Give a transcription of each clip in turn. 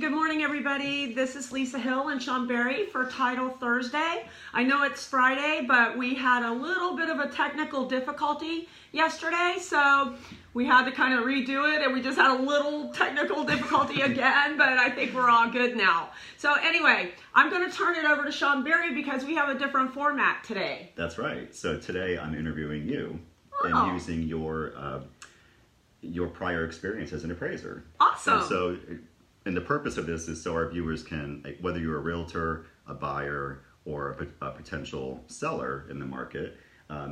Good morning, everybody. This is Lisa Hill and Shawn for Title Thursday. I know it's Friday, but we had a little bit of a technical difficulty yesterday, so we had to kind of redo it, and we just had a little technical difficulty again, but I think we're all good now. So anyway, I'm going to turn it over to Shawn because we have a different format today. That's right. So today I'm interviewing you and using your prior experience as an appraiser. Awesome. And the purpose of this is so our viewers can, whether you're a realtor, a buyer, or a potential seller in the market,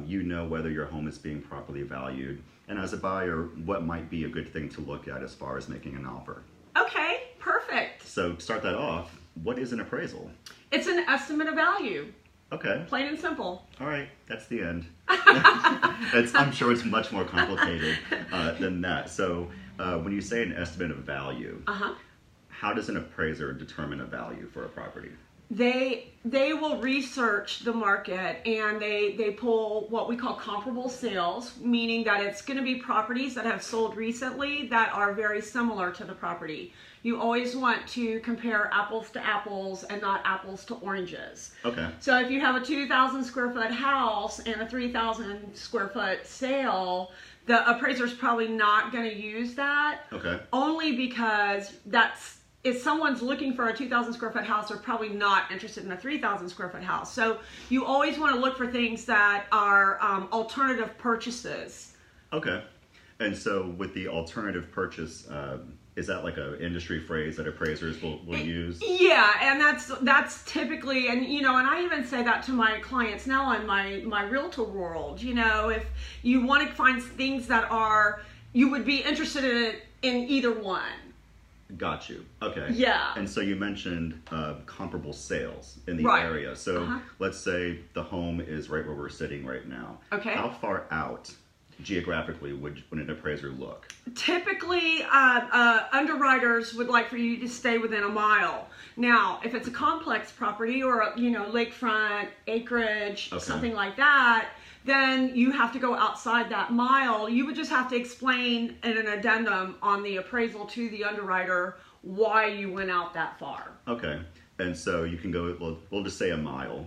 you know whether your home is being properly valued. And as a buyer, what might be a good thing to look at as far as making an offer. Okay, perfect. So to start that off, what is an appraisal? It's an estimate of value. Okay. Plain and simple. All right, that's the end. I'm sure it's much more complicated than that. So when you say an estimate of value, how does an appraiser determine a value for a property? They will research the market, and they pull what we call comparable sales, meaning that it's going to be properties that have sold recently that are very similar to the property. You always want to compare apples to apples and not apples to oranges. Okay. So if you have a 2,000 square foot house and a 3,000 square foot sale, the appraiser's probably not going to use that. Okay. Only because if someone's looking for a 2,000 square foot house, they're probably not interested in a 3,000 square foot house. So you always want to look for things that are alternative purchases. Okay. And so with the alternative purchase, is that like an industry phrase that appraisers will use? Yeah, and that's typically, and and I even say that to my clients now in my realtor world. If you want to find things that you would be interested in either one. Got you. Okay. Yeah. And so you mentioned comparable sales in the area. So let's say the home is right where we're sitting right now. Okay. How far out geographically would an appraiser look? Typically, underwriters would like for you to stay within a mile. Now, if it's a complex property or lakefront, acreage, something like that, then you have to go outside that mile. You would just have to explain in an addendum on the appraisal to the underwriter why you went out that far. Okay. And so you can go, we'll just say a mile.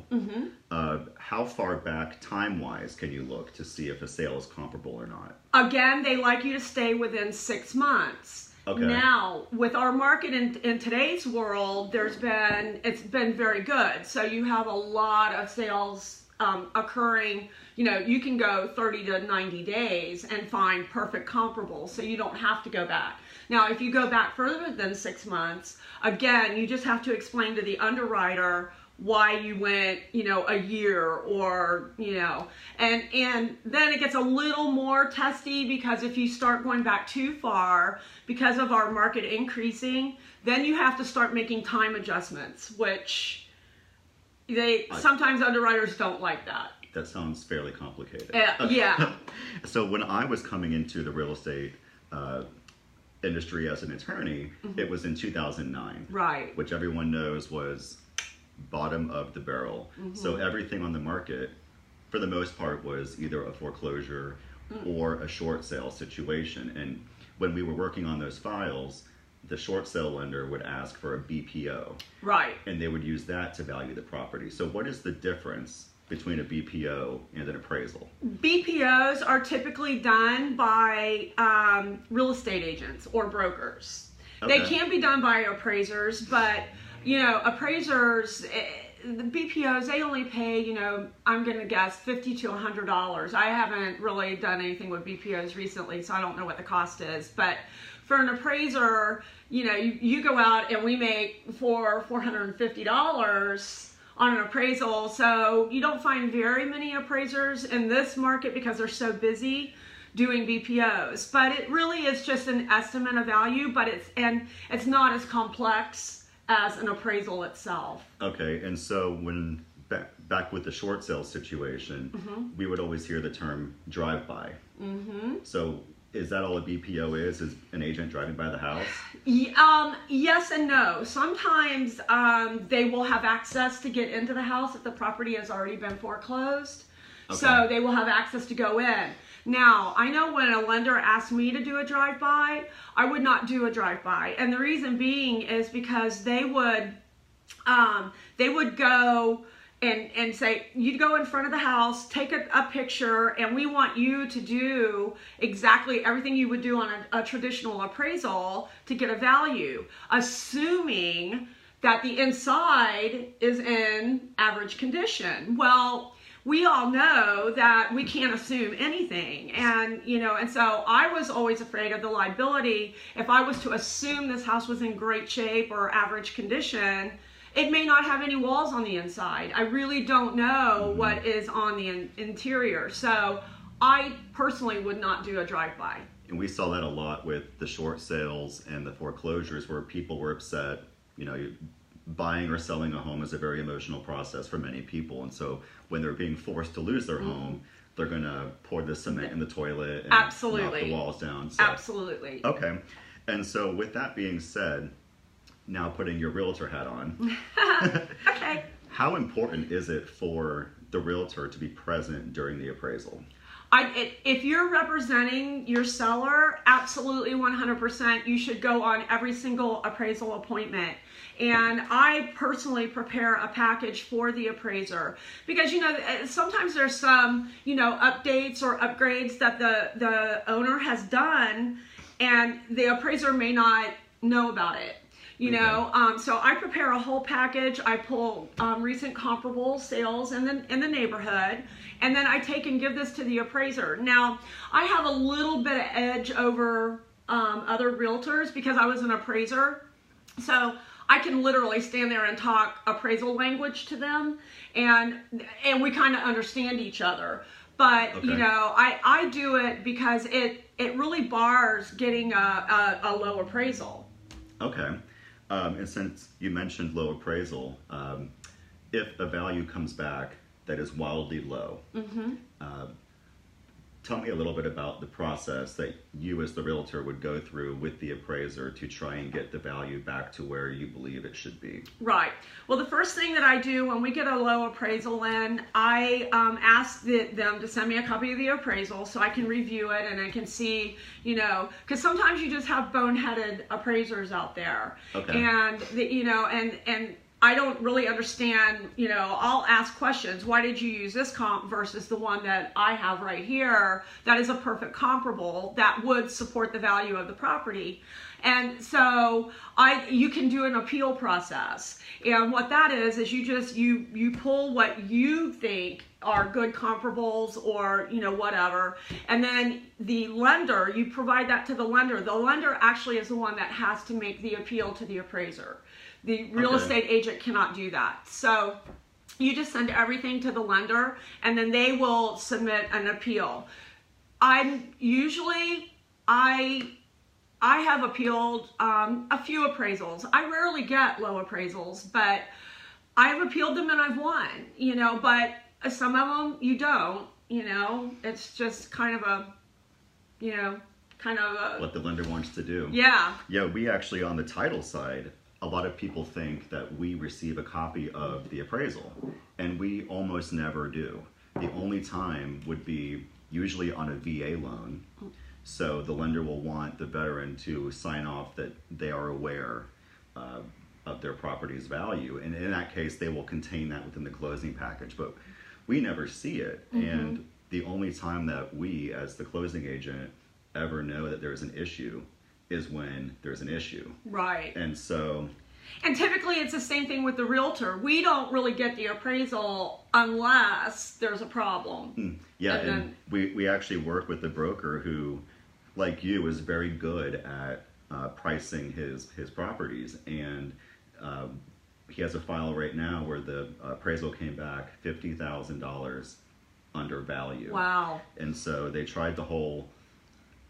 How far back time-wise can you look to see if a sale is comparable or not? Again, they like you to stay within 6 months. Okay. Now, with our market in today's world, it's been very good. So you have a lot of sales occurring. You can go 30 to 90 days and find perfect comparables, so you don't have to go back. Now, if you go back further than 6 months, again, you just have to explain to the underwriter why you went, a year or, and then it gets a little more testy, because if you start going back too far, because of our market increasing, then you have to start making time adjustments, which sometimes underwriters don't like that. That sounds fairly complicated. Yeah. So when I was coming into the real estate industry as an attorney, it was in 2009. Right. Which everyone knows was bottom of the barrel. So everything on the market, for the most part, was either a foreclosure or a short sale situation. And when we were working on those files, the short sale lender would ask for a BPO. Right. And they would use that to value the property. So what is the difference between a BPO and an appraisal? BPOs are typically done by real estate agents or brokers. Okay. They can be done by appraisers, but appraisers, the BPOs, they only pay, I'm going to guess $50 to $100. I haven't really done anything with BPOs recently, so I don't know what the cost is. But for an appraiser, you go out and we make $450 on an appraisal. So you don't find very many appraisers in this market because they're so busy doing BPOs. But it really is just an estimate of value, but it's not as complex as an appraisal itself. Okay, and so when back with the short sale situation, we would always hear the term drive-by. So is that all a BPO is an agent driving by the house? Yes and no. Sometimes they will have access to get into the house if the property has already been foreclosed. Okay. So they will have access to go in. Now, I know when a lender asked me to do a drive-by, I would not do a drive-by. And the reason being is because they would go and say, you'd go in front of the house, take a picture, and we want you to do exactly everything you would do on a traditional appraisal to get a value, assuming that the inside is in average condition. Well, we all know that we can't assume anything. And so I was always afraid of the liability. If I was to assume this house was in great shape or average condition, it may not have any walls on the inside. I really don't know what is on the interior. So I personally would not do a drive-by. And we saw that a lot with the short sales and the foreclosures where people were upset. Buying or selling a home is a very emotional process for many people. And so when they're being forced to lose their home, they're going to pour the cement in the toilet and knock the walls down. So, absolutely. Okay. And so with that being said, now putting your realtor hat on. Okay. How important is it for the realtor to be present during the appraisal? If you're representing your seller, absolutely 100%, you should go on every single appraisal appointment. And I personally prepare a package for the appraiser because, sometimes there's some, updates or upgrades that the owner has done and the appraiser may not know about it. So I prepare a whole package. I pull recent comparable sales in the neighborhood, and then I take and give this to the appraiser. Now, I have a little bit of edge over other realtors because I was an appraiser, so I can literally stand there and talk appraisal language to them, and we kind of understand each other. But okay. I do it because it really bars getting a low appraisal. Okay. And since you mentioned low appraisal, if a value comes back that is wildly low, tell me a little bit about the process that you as the realtor would go through with the appraiser to try and get the value back to where you believe it should be. Right. Well, the first thing that I do when we get a low appraisal in, I ask them to send me a copy of the appraisal so I can review it and I can see, because sometimes you just have boneheaded appraisers out there. Okay. And, and I don't really understand, I'll ask questions. Why did you use this comp versus the one that I have right here? That is a perfect comparable that would support the value of the property. And so you can do an appeal process. And what that is you pull what you think are good comparables or, whatever. And then the lender, you provide that to the lender. The lender actually is the one that has to make the appeal to the appraiser. The real estate agent cannot do that. So you just send everything to the lender and then they will submit an appeal. I have appealed a few appraisals. I rarely get low appraisals, but I've appealed them and I've won, but some of them you don't, it's just kind of a what the lender wants to do. Yeah. Yeah, we actually on the title side, a lot of people think that we receive a copy of the appraisal, and we almost never do. The only time would be usually on a VA loan. So the lender will want the veteran to sign off that they are aware of their property's value. And in that case, they will contain that within the closing package. But we never see it. And the only time that we, as the closing agent, ever know that there's an issue is when there's an issue. Right. And so... And typically it's the same thing with the realtor. We don't really get the appraisal unless there's a problem. Yeah, and we actually work with a broker who, like you, is very good at pricing his properties. And he has a file right now where the appraisal came back $50,000 under value. Wow. And so they tried the whole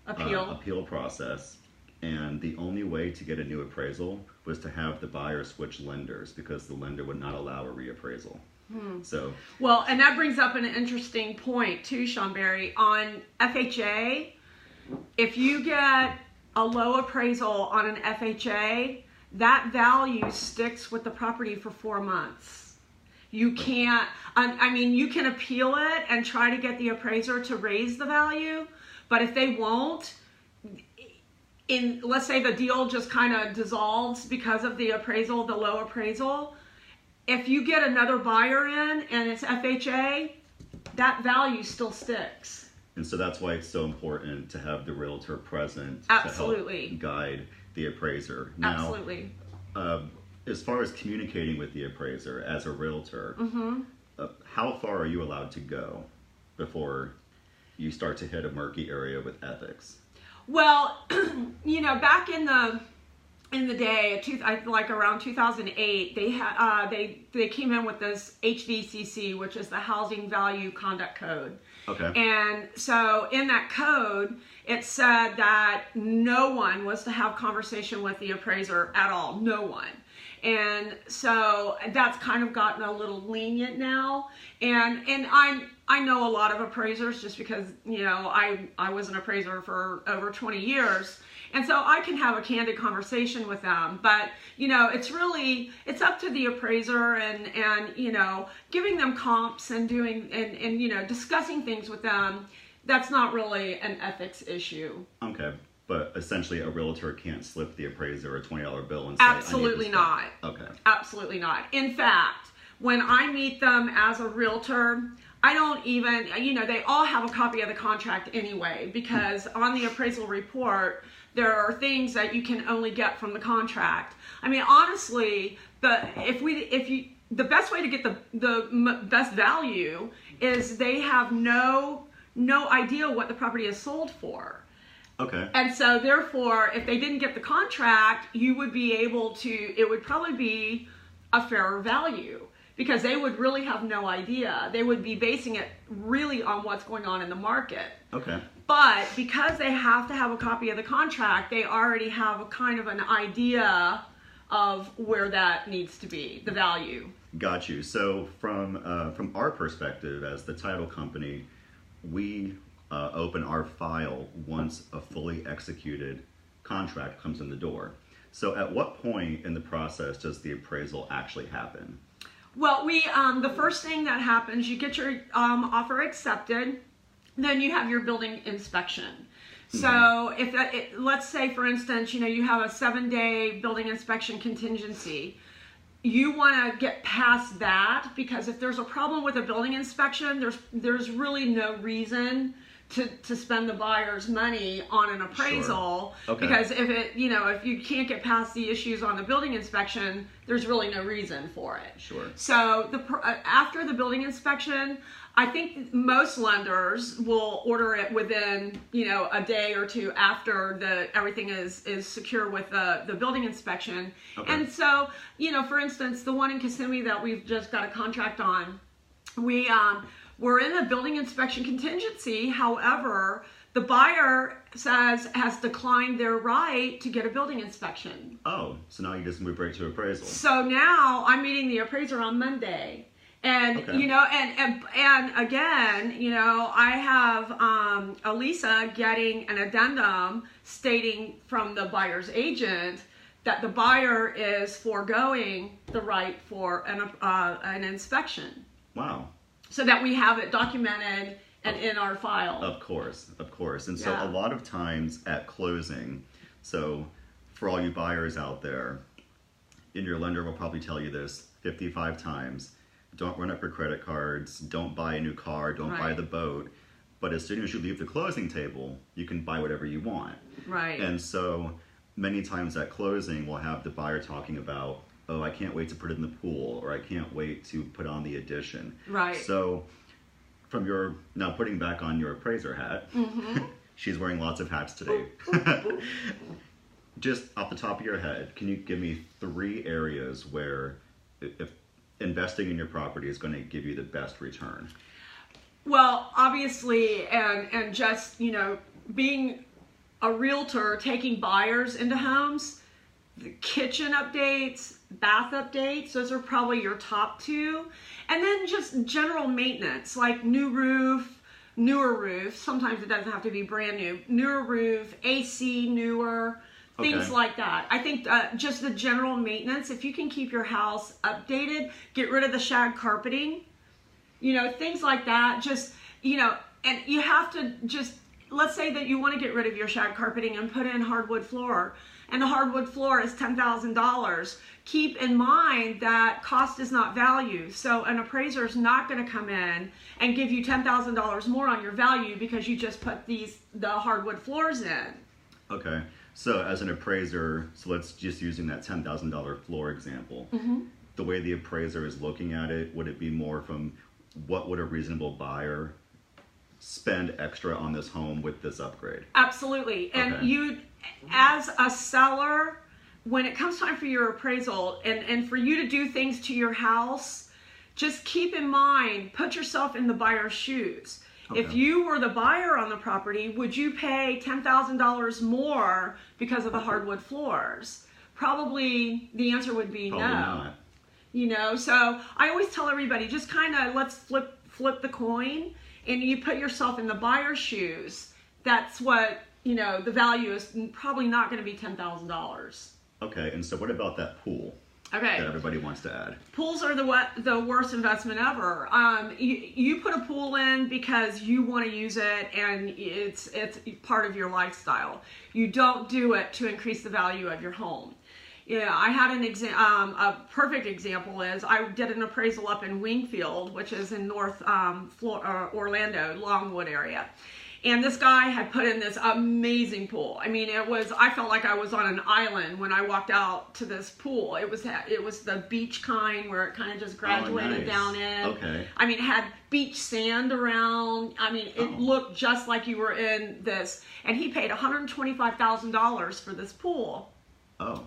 appeal process. And the only way to get a new appraisal was to have the buyer switch lenders because the lender would not allow a reappraisal. So well, and that brings up an interesting point too, Shawn Barry. On FHA, if you get a low appraisal on an FHA, that value sticks with the property for 4 months. You can't, I mean, you can appeal it and try to get the appraiser to raise the value, but if they won't, let's say the deal just kind of dissolves because of the appraisal, the low appraisal, if you get another buyer in and it's FHA, that value still sticks. And so that's why it's so important to have the realtor present Absolutely. to help guide the appraiser. Now, Absolutely. As far as communicating with the appraiser as a realtor, how far are you allowed to go before you start to hit a murky area with ethics? Well, you know, back in the day, like around 2008, they had they came in with this HVCC, which is the Housing Value Conduct Code. Okay. And so in that code, it said that no one was to have conversation with the appraiser at all. No one. And so that's kind of gotten a little lenient now. And I know a lot of appraisers just because, you know, I was an appraiser for over 20 years. And so I can have a candid conversation with them. But, you know, it's up to the appraiser and you know, giving them comps and doing, and you know, discussing things with them. That's not really an ethics issue. Okay. But essentially a realtor can't slip the appraiser a $20 bill and say, Absolutely not. Okay. Absolutely not. In fact, when I meet them as a realtor, I don't even, you know, they all have a copy of the contract anyway, because on the appraisal report, there are things that you can only get from the contract. I mean, honestly, the best way to get the best value is they have no idea what the property is sold for. Okay. And so therefore, if they didn't get the contract, you would be able to, it would probably be a fairer value because they would really have no idea. They would be basing it really on what's going on in the market. Okay. But because they have to have a copy of the contract, they already have a kind of an idea of where that needs to be, the value. Got you. So from our perspective as the title company, we open our file once a fully executed contract comes in the door. So at what point in the process does the appraisal actually happen? Well, the first thing that happens, you get your offer accepted, then you have your building inspection. So let's say, for instance, you know, you have a 7-day building inspection contingency. You want to get past that because if there's a problem with a building inspection, there's really no reason to spend the buyer's money on an appraisal. Sure. Okay. Because if you can't get past the issues on the building inspection, there's really no reason for it. Sure. So after the building inspection, I think most lenders will order it within, you know, a day or two after everything is secure with the building inspection. Okay. And so, you know, for instance, the one in Kissimmee that we've just got a contract on, we're in a building inspection contingency. However, the buyer has declined their right to get a building inspection. Oh, so now you just move right to appraisal. So now I'm meeting the appraiser on Monday. And, okay. you know, and again, you know, I have Elisa getting an addendum stating from the buyer's agent that the buyer is foregoing the right for an inspection. Wow. So that we have it documented and in our file. Of course. And so Yeah. a lot of times at closing, so for all you buyers out there, and your lender will probably tell you this 55 times, don't run up your credit cards, don't buy a new car, don't buy Right. the boat. But as soon as you leave the closing table, you can buy whatever you want. Right. And so many times at closing, we'll have the buyer talking about, oh, I can't wait to put it in the pool, or I can't wait to put on the addition. Right. So from now putting back on your appraiser hat, she's wearing lots of hats today. Just off the top of your head, can you give me 3 areas where if investing in your property is going to give you the best return? Well, obviously, and just, you know, being a realtor, taking buyers into homes, the kitchen updates, bath updates, those are probably your top 2. And then just general maintenance, like newer roof, sometimes it doesn't have to be brand new, newer roof, AC newer, Things like that. I think just the general maintenance, if you can keep your house updated, get rid of the shag carpeting, things like that. Just, and you have to just, let's say that you want to get rid of your shag carpeting and put in hardwood floor, and the hardwood floor is $10,000. Keep in mind that cost is not value. So an appraiser is not going to come in and give you $10,000 more on your value because you just put the hardwood floors in. Okay. So as an appraiser, so let's just using that $10,000 floor example, the way the appraiser is looking at it, would it be more from what would a reasonable buyer spend extra on this home with this upgrade? Absolutely. And you, as a seller, when it comes time for your appraisal and for you to do things to your house, just keep in mind, put yourself in the buyer's shoes. Okay. If you were the buyer on the property, would you pay $10,000 more because of the hardwood floors? Probably the answer would be Probably no. Not. So I always tell everybody, just kind of let's flip the coin, and you put yourself in the buyer's shoes. That's what, the value is probably not going to be $10,000. Okay, and so what about that pool? Okay. That everybody wants to add. Pools are the worst investment ever. You put a pool in because you want to use it and it's part of your lifestyle. You don't do it to increase the value of your home. Yeah, I had a perfect example is I did an appraisal up in Wingfield, which is in North Orlando, Longwood area. And this guy had put in this amazing pool. I mean, I felt like I was on an island when I walked out to this pool. It was the beach kind where it kind of just graduated down in. Okay. I mean, it had beach sand around. I mean, it looked just like you were in this. And he paid $125,000 for this pool. Oh.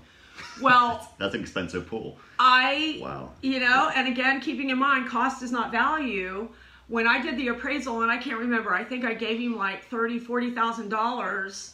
Well, that's an expensive pool. Wow. And again, keeping in mind, cost is not value. When I did the appraisal, and I can't remember, I think I gave him like $40,000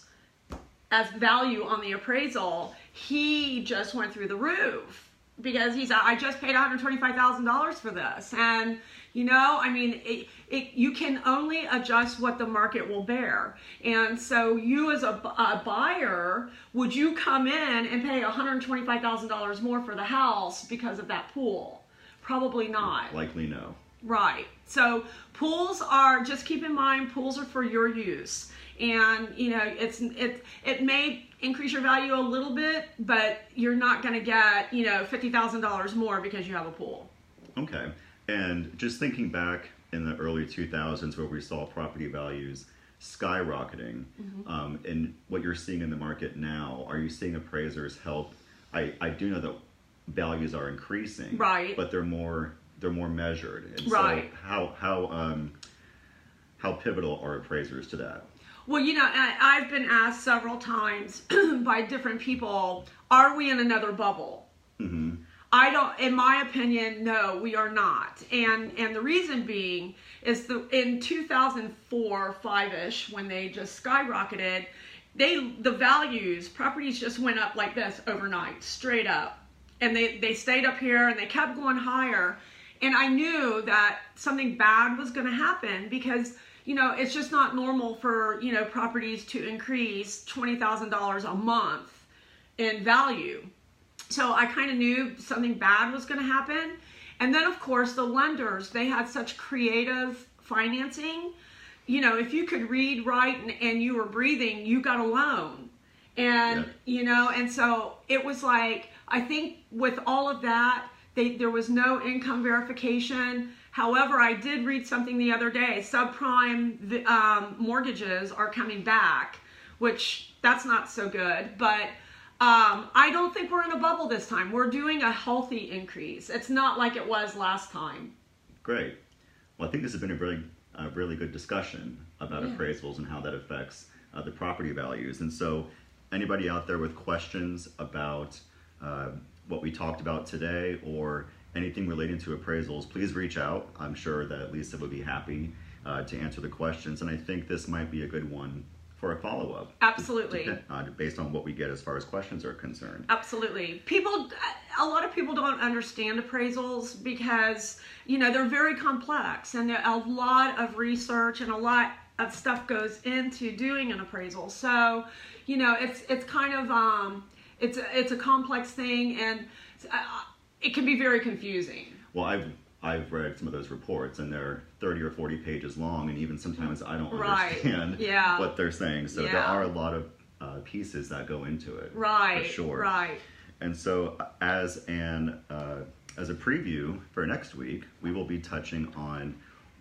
as value on the appraisal. He just went through the roof because he said, I just paid $125,000 for this. And, I mean, you can only adjust what the market will bear. And so you as a buyer, would you come in and pay $125,000 more for the house because of that pool? Probably not. Likely no. Right. So pools are, just keep in mind, pools are for your use. And, it may increase your value a little bit, but you're not going to get, $50,000 more because you have a pool. Okay. And just thinking back in the early 2000s where we saw property values skyrocketing, and what you're seeing in the market now, are you seeing appraisers help? I do know that values are increasing, right? But they're more measured. And right. So how pivotal are appraisers to that? Well, I've been asked several times by different people, are we in another bubble? Mm-hmm. In my opinion, no, we are not. And the reason being is in 2004, 5-ish, when they just skyrocketed, the values, properties just went up like this overnight, straight up. And they stayed up here and they kept going higher. And I knew that something bad was going to happen because, it's just not normal for, properties to increase $20,000 a month in value. So I kind of knew something bad was going to happen. And then, of course, the lenders, they had such creative financing. If you could read, write, and you were breathing, you got a loan. And, and so it was like, I think with all of that, there was no income verification. However, I did read something the other day, subprime mortgages are coming back, which that's not so good. But I don't think we're in a bubble this time. We're doing a healthy increase. It's not like it was last time. Great. Well, I think this has been a really good discussion about appraisals and how that affects the property values. And so anybody out there with questions about what we talked about today or anything relating to appraisals, please reach out. I'm sure that Lisa would be happy to answer the questions. And I think this might be a good one for a follow-up. Absolutely. Based on what we get as far as questions are concerned. Absolutely. A lot of people don't understand appraisals because, they're very complex and a lot of research and a lot of stuff goes into doing an appraisal. So, you know, it's kind of it's a complex thing, and it can be very confusing. Well, I've read some of those reports, and they're 30 or 40 pages long, and even sometimes I don't understand what they're saying. So there are a lot of pieces that go into it, for sure. Right. And so, as a preview for next week, we will be touching on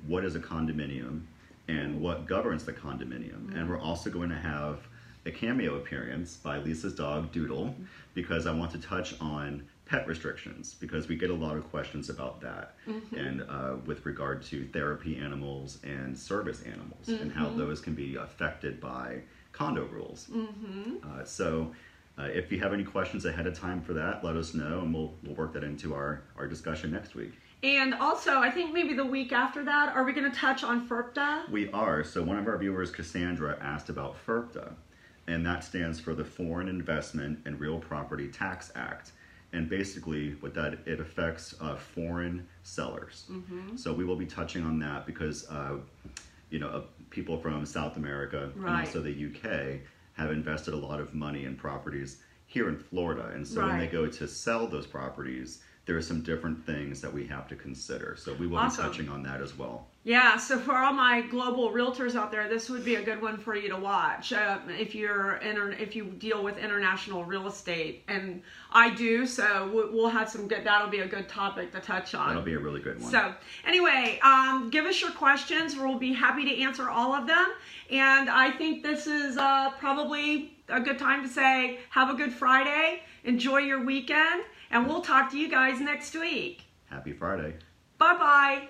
what is a condominium and what governs the condominium, and we're also going to have a cameo appearance by Lisa's dog Doodle, because I want to touch on pet restrictions, because we get a lot of questions about that, and with regard to therapy animals and service animals, and how those can be affected by condo rules. So if you have any questions ahead of time for that, let us know, and we'll work that into our discussion next week. And also, I think maybe the week after that, are we going to touch on FIRPTA? We are. So one of our viewers, Cassandra, asked about FIRPTA, and that stands for the Foreign Investment and Real Property Tax Act. And basically, what it affects foreign sellers. So we will be touching on that because, you know, people from South America and also the UK have invested a lot of money in properties here in Florida. And so when they go to sell those properties, there are some different things that we have to consider. So we will be touching on that as well. Yeah, so for all my global realtors out there, this would be a good one for you to watch if you deal with international real estate, and I do. So we'll have some good. That'll be a good topic to touch on. That'll be a really good one. So anyway, give us your questions. We'll be happy to answer all of them. And I think this is probably a good time to say, have a good Friday. Enjoy your weekend, and we'll talk to you guys next week. Happy Friday. Bye-bye.